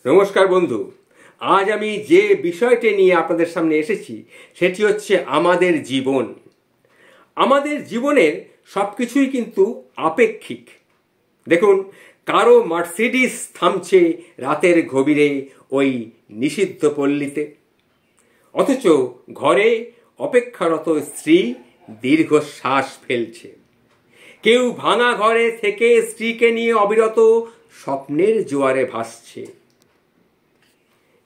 নমস্কার বন্ধু। আজ আমি যে বিষয়টি নিয়ে আপনাদের সামনে এসেছি সেটি হচ্ছে আমাদের জীবন। আমাদের জীবনের সব কিছুই কিন্তু আপেক্ষিক। দেখুন, কারো মার্সিডিস থামছে রাতের গভীরে ওই নিষিদ্ধ পল্লীতে, অথচ ঘরে অপেক্ষারত স্ত্রী দীর্ঘশ্বাস ফেলছে। কেউ ভাঙা ঘরে থেকে স্ত্রীকে নিয়ে অবিরত স্বপ্নের জোয়ারে ভাসছে।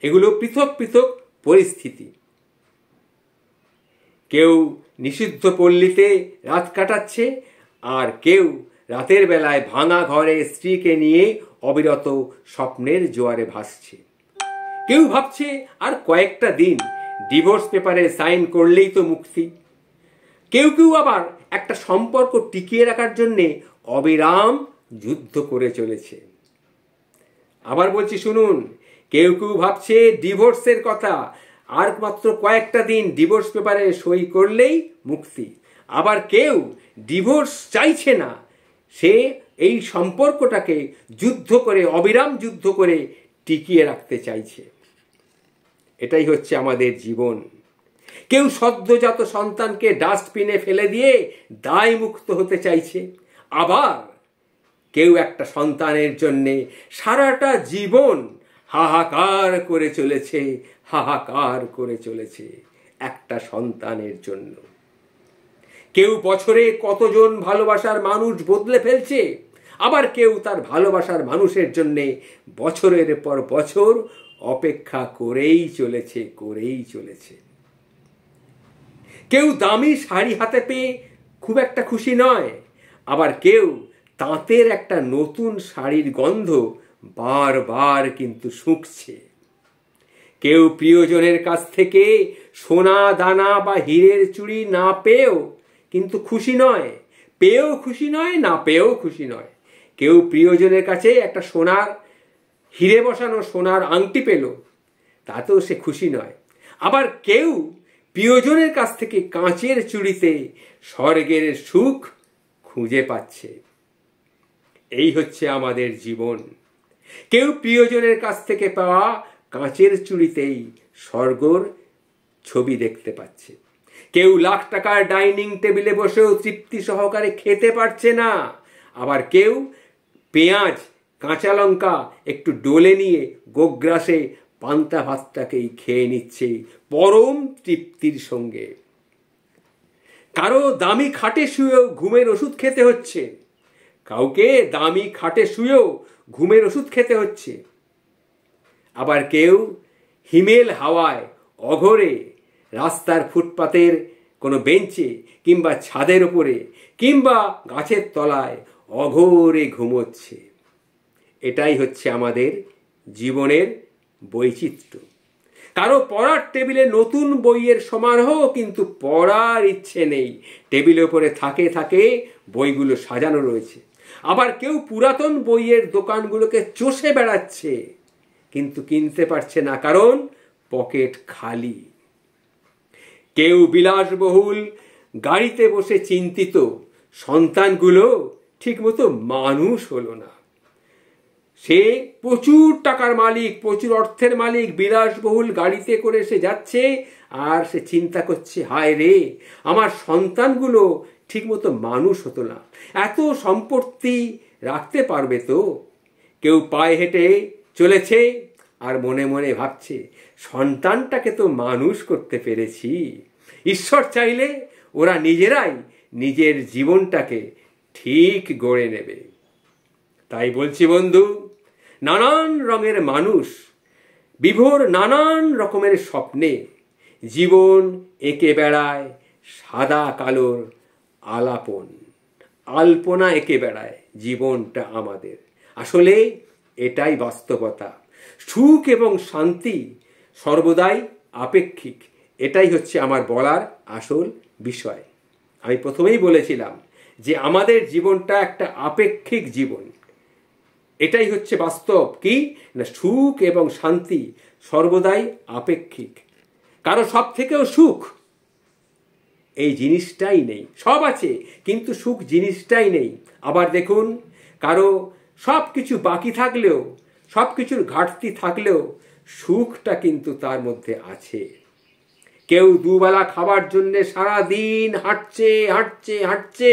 এগুলো পৃথক পৃথক পরিস্থিতি। কেউ নিষিদ্ধ পল্লীতে রাত কাটাচ্ছে, আর কেউ রাতের বেলায় ভাঙা ঘরে স্ত্রীকে নিয়ে অবিরত স্বপ্নের জোয়ারে ভাসছে। কেউ ভাবছে আর কয়েকটা দিন ডিভোর্স পেপারে সাইন করলেই তো মুক্তি। কেউ কেউ আবার একটা সম্পর্ক টিকিয়ে রাখার জন্যে অবিরাম যুদ্ধ করে চলেছে। আবার বলছি শুনুন, কেউ কেউ ভাবছে ডিভোর্সের কথা, আর মাত্র কয়েকটা দিন ডিভোর্স পেপারে সই করলেই মুক্তি। আবার কেউ ডিভোর্স চাইছে না, সে এই সম্পর্কটাকে যুদ্ধ করে, অবিরাম যুদ্ধ করে টিকিয়ে রাখতে চাইছে। এটাই হচ্ছে আমাদের জীবন। কেউ সদ্যজাত সন্তানকে ডাস্টবিনে ফেলে দিয়ে দায় মুক্ত হতে চাইছে, আবার কেউ একটা সন্তানের জন্যে সারাটা জীবন হাহাকার করে চলেছে, হাহাকার করে চলেছে একটা সন্তানের জন্য। কেউ বছরে কতজন ভালোবাসার মানুষ বদলে ফেলছে, আবার কেউ তার ভালোবাসার মানুষের জন্যে বছরের পর বছর অপেক্ষা করেই চলেছে। কেউ দামি শাড়ি হাতে পেয়ে খুব একটা খুশি নয়, আবার কেউ তাঁতের একটা নতুন শাড়ির গন্ধ বারবার কিন্তু শুঁকছে। কেউ প্রিয়জনের কাছ থেকে সোনা দানা বা হীরের চুড়ি না পেয়েও কিন্তু খুশি নয়, পেয়েও খুশি নয়, না পেয়েও খুশি নয়। কেউ প্রিয়জনের কাছে একটা সোনার হিরে বসানো সোনার আংটি পেল, তাতেও সে খুশি নয়। আবার কেউ প্রিয়জনের কাছ থেকে কাঁচের চুড়িতে স্বর্গের সুখ খুঁজে পাচ্ছে। এই হচ্ছে আমাদের জীবন। কেউ প্রিয়জনের কাছ থেকে পাওয়া কাঁচের চুড়িতেই স্বর্গর ছবি দেখতে পাচ্ছে। কেউ লাখ টাকার ডাইনিং টেবিলে বসেও তৃপ্তি সহকারে খেতে পারছে না, আবার কেউ পেঁয়াজ কাঁচা লঙ্কা একটু ডলে নিয়ে গোগ্রাসে পান্তা ভাতটাকেই খেয়ে নিচ্ছে পরম তৃপ্তির সঙ্গে। কারো দামি খাটে শুয়েও ঘুমের ওষুধ খেতে হচ্ছে, কাউকে দামি খাটে শুয়েও ঘুমের ওষুধ খেতে হচ্ছে। আবার কেউ হিমেল হাওয়ায় অঘরে রাস্তার ফুটপাতের কোনো বেঞ্চে কিংবা ছাদের উপরে কিংবা গাছের তলায় অঘরে ঘুমোচ্ছে। এটাই হচ্ছে আমাদের জীবনের বৈচিত্র্য। কারো পড়ার টেবিলে নতুন বইয়ের সমারোহ, কিন্তু পড়ার ইচ্ছে নেই, টেবিলের উপরে থাকে বইগুলো সাজানো রয়েছে। আবার কেউ পুরাতন বইয়ের দোকানগুলোকে চষে বেড়াচ্ছে, কিন্তু কিনতে পারছে না, কারণ পকেট খালি। কেউ বিলাসবহুল গাড়িতে বসে চিন্তিত, সন্তানগুলো ঠিকমতো মানুষ হলো না। সে প্রচুর টাকার মালিক, প্রচুর অর্থের মালিক, বিলাসবহুল গাড়িতে করে সে যাচ্ছে, আর সে চিন্তা করছে, হায় রে, আমার সন্তানগুলো ঠিকমতো মানুষ হতো না, এত সম্পত্তি রাখতে পারবে তো? কেউ পায়ে হেঁটে চলেছে আর মনে মনে ভাবছে, সন্তানটাকে তো মানুষ করতে পেরেছি, ঈশ্বর চাইলে ওরা নিজেরাই নিজের জীবনটাকে ঠিক গড়ে নেবে। তাই বলছি বন্ধু, নানান রঙের মানুষ বিভোর নানান রকমের স্বপ্নে জীবন এঁকে বেড়ায় সাদা কালোর আলপনা এঁকে বেড়ায় জীবনটা আমাদের। আসলে এটাই বাস্তবতা। সুখ এবং শান্তি সর্বদাই আপেক্ষিক। এটাই হচ্ছে আমার বলার আসল বিষয়। আমি প্রথমেই বলেছিলাম যে আমাদের জীবনটা একটা আপেক্ষিক জীবন। এটাই হচ্ছে বাস্তব। কি না, সুখ এবং শান্তি সর্বদাই আপেক্ষিক। কারো সব থেকেও সুখ এই জিনিসটাই নেই, সব আছে কিন্তু সুখ জিনিসটাই নেই। আবার দেখুন, কারো সব কিছু বাকি থাকলেও সব কিছুর ঘাটতি থাকলেও সুখটা কিন্তু তার মধ্যে আছে। কেউ দুবেলা খাবার জন্যে সারাদিন হাঁটছে হাঁটছে হাঁটছে,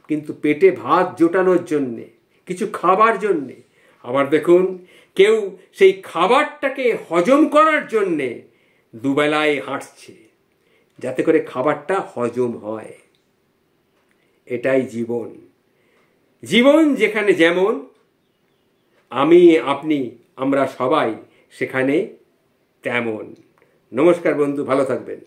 কিন্তু পেটে ভাত জোটানোর জন্যে, কিছু খাবার জন্যে। আবার দেখুন, কেউ সেই খাবারটাকে হজম করার জন্যে দুবেলায় হাঁটছে, যাতে করে খাবারটা হজম হয়। এটাই জীবন। জীবন যেখানে যেমন, আমি, আপনি, আমরা সবাই সেখানে তেমন। নমস্কার বন্ধু, ভালো থাকবেন।